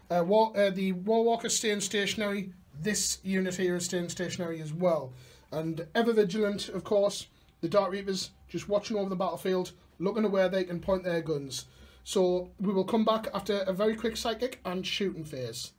The Warwalker's staying stationary. This unit here is staying stationary as well. And ever vigilant, of course, the Dark Reapers just watching over the battlefield, looking at where they can point their guns. So we will come back after a very quick psychic and shooting phase.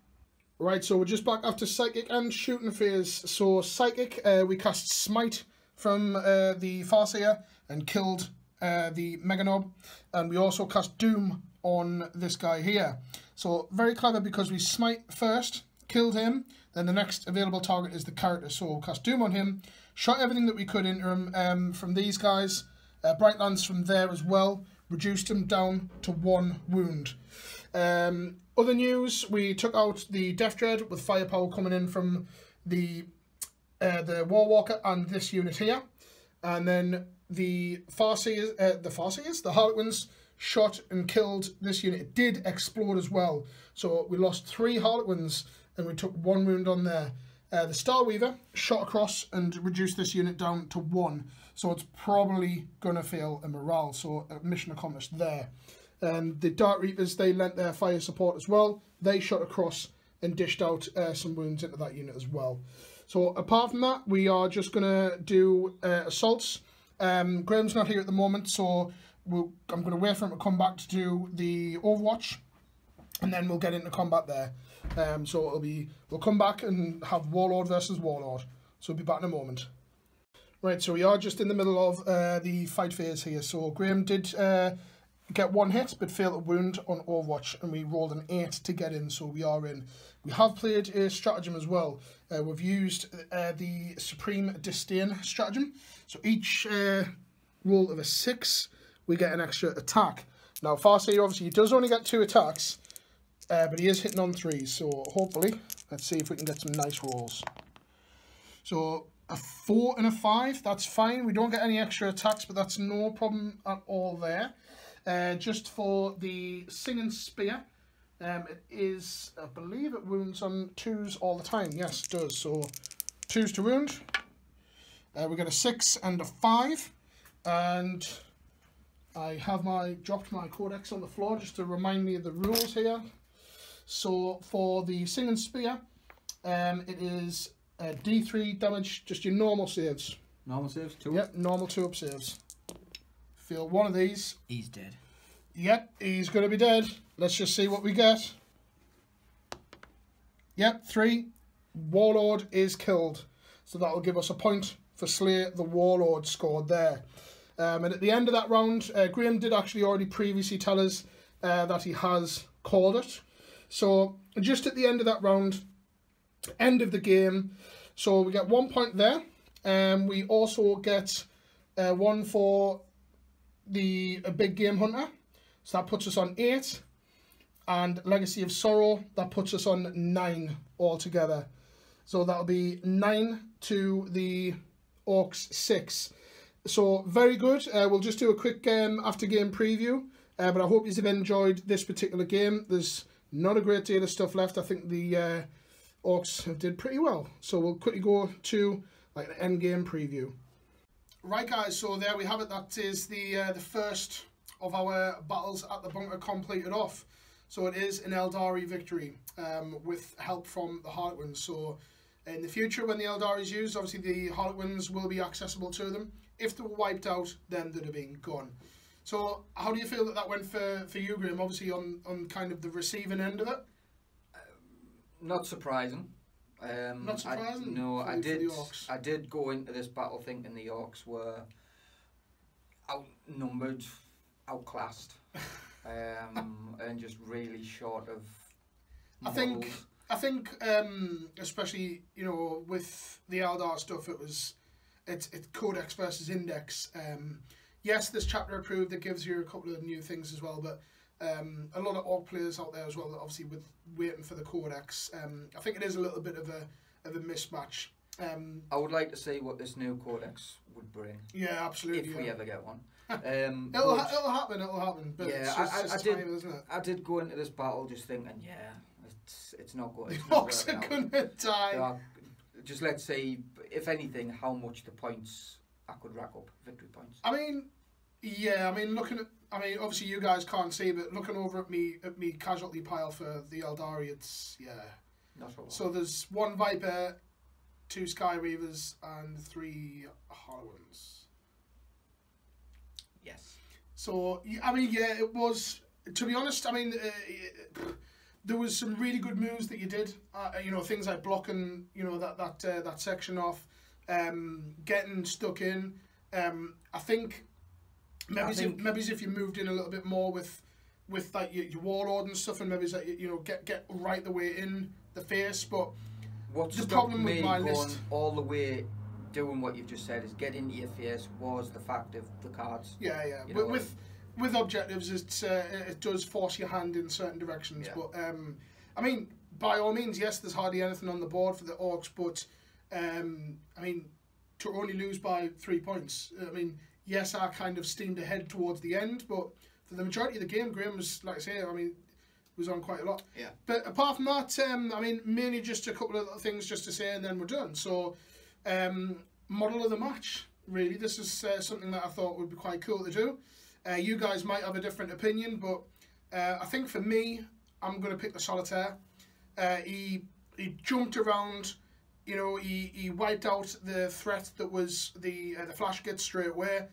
Right, so we're just back after psychic and shooting phase. So psychic, we cast Smite from the Farseer and killed the Meganob. And we also cast Doom on this guy here. So very clever because we Smite first, killed him, then the next available target is the character. So we'll cast Doom on him, shot everything that we could into him from these guys, Bright Lance from there as well, reduced him down to 1 wound. Other news, we took out the Death Dread with firepower coming in from the Warwalker and this unit here. And then the the Harlequins shot and killed this unit. It did explode as well. So we lost 3 Harlequins and we took 1 wound on there. The Starweaver shot across and reduced this unit down to 1. So it's probably going to fail a morale. So a mission accomplished there. The Dark Reapers, they lent their fire support as well. They shot across and dished out some wounds into that unit as well. So apart from that, we are just going to do assaults. Graham's not here at the moment, so I'm going to wait for him to come back to do the Overwatch. And then we'll get into combat there. So we'll come back and have Warlord versus Warlord. So we'll be back in a moment. Right, so we are just in the middle of the fight phase here. So Graham did get 1 hit, but failed a wound on Overwatch, and we rolled an 8 to get in, so we are in. We have played a stratagem as well. We've used the Supreme Disdain stratagem. So each roll of a 6, we get an extra attack. Now, Farseer, obviously, he does only get 2 attacks, but he is hitting on 3, so hopefully, let's see if we can get some nice rolls. So a 4 and a 5, that's fine. We don't get any extra attacks, but that's no problem at all there. Just for the Singing Spear, it is, I believe it wounds on 2s all the time. Yes, it does. So 2s to wound. We get a 6 and a 5. And I have dropped my codex on the floor just to remind me of the rules here. So for the Singing Spear, it is D3 damage, just your normal saves. Normal saves? 2 up? Yep, normal 2-up saves. Feel one of these. He's dead. Yep, he's going to be dead. Let's just see what we get. Yep, 3. Warlord is killed. So that'll give us a point for Slay the Warlord scored there. And at the end of that round, Graham did actually already previously tell us that he has called it. So just at the end of that round, end of the game, so we get 1 point there. We also get 1 for the Big Game Hunter, so that puts us on 8, and Legacy of Sorrow, that puts us on 9 altogether. So that'll be 9 to the Orks 6. So very good. We'll just do a quick after game preview, but I hope you've enjoyed this particular game. There's not a great deal of stuff left. I think the Orks did pretty well. So we'll quickly go to like an end game preview. Right guys, so there we have it. That is the first of our battles at the bunker completed off. So it is an Aeldari victory with help from the Harlequins. So in the future when the Aeldari is used, obviously the Harlequins will be accessible to them. If they were wiped out, then they'd have been gone. So how do you feel that went for you, Graham? Obviously on kind of the receiving end of it? Not surprising. Not surprising? I did go into this battle thinking the Orks were outnumbered, outclassed, and just really short of models. I think especially, you know, with the Eldar stuff, it's Codex versus Index. yes, this chapter approved, it gives you a couple of new things as well, but a lot of Orc players out there as well, obviously with waiting for the Codex. I think it is a little bit of a mismatch. I would like to see what this new Codex would bring. Yeah, absolutely. If we ever get one. It'll happen. But yeah, it's just time, isn't it? I did go into this battle just thinking, yeah, it's not good. The Orcs are going to die. Just let's see, if anything, how much the points I could rack up, victory points. I mean, yeah, obviously you guys can't see, but looking over at me casualty pile for the Aeldari, it's, yeah. Not a lot. So there's 1 Viper, 2 Sky Reavers, and 3 Harlequins. Yes. So, I mean, yeah, it was, to be honest, I mean, there was some really good moves that you did. You know, things like blocking, you know, that section off, getting stuck in. I think maybe if you moved in a little bit more with like your warlord and stuff, and maybe like, you know, get right the way in the face. But what the problem with my going list all the way, doing what you've just said, is get into your face, was the fact of the cards. Yeah. But with objectives, it does force your hand in certain directions. Yeah. But I mean, by all means, yes, there's hardly anything on the board for the Orcs, but I mean, to only lose by 3 points, I mean, yes, I kind of steamed ahead towards the end, but for the majority of the game, Graham was, like I say, I mean, was on quite a lot. Yeah. But apart from that, I mean, mainly just a couple of little things just to say, and then we're done. So, model of the match, really. This is something that I thought would be quite cool to do. You guys might have a different opinion, but I think for me, I'm going to pick the Solitaire. He jumped around, you know, he wiped out the threat that was the flash gate straight away,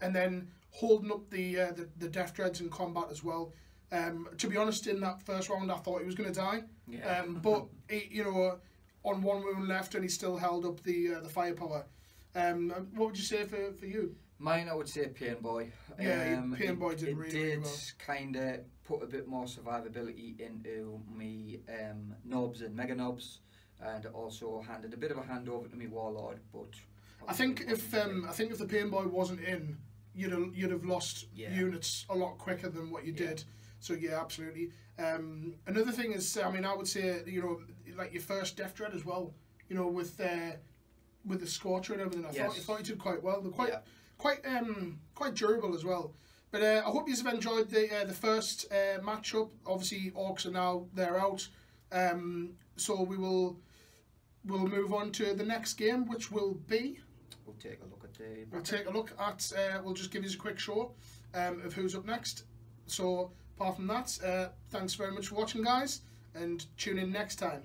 and then holding up the Death Dreads in combat as well. To be honest, in that first round, I thought he was going to die. Yeah. But he, you know, on 1 wound left, and he still held up the firepower. What would you say for you? Mine, I would say Pain Boy. Yeah, Pain Boy did really well. It did kind of put a bit more survivability into me knobs and mega knobs, and also handed a bit of a handover to me Warlord. But I think if the Pain Boy wasn't in, you'd have lost units a lot quicker than what you did. So yeah, absolutely. Another thing is, I mean, I would say, you know, like your first Death Dread as well. You know, with the Scorcher and everything, I thought you did quite well. They're quite durable as well. But I hope you've enjoyed the first matchup. Obviously, Orcs they're out. So we'll move on to the next game, which will be. We'll take a look at We'll take a look at. We'll just give you a quick show of who's up next. So apart from that, thanks very much for watching, guys, and tune in next time.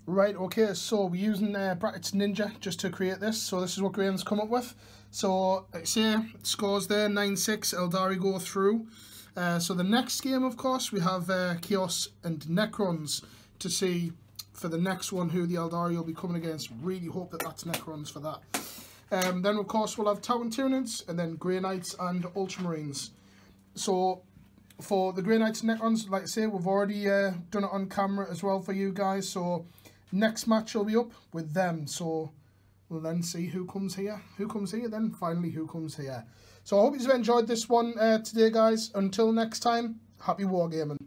Right, okay, so we're using Brackets Ninja just to create this. So this is what Graham's come up with. So, like I say, scores there, 9-6, Aeldari go through. So the next game, of course, we have Chaos and Necrons to see for the next one who the Aeldari will be coming against. Really hope that that's Necrons for that. Then, of course, we'll have Tau and Tyranids, and then Grey Knights and Ultramarines. So, for the Grey Knights and Necrons, like I say, we've already done it on camera as well for you guys. So, next match will be up with them. So, we'll then see who comes here. Who comes here, then finally who comes here. So, I hope you've enjoyed this one today, guys. Until next time, happy wargaming.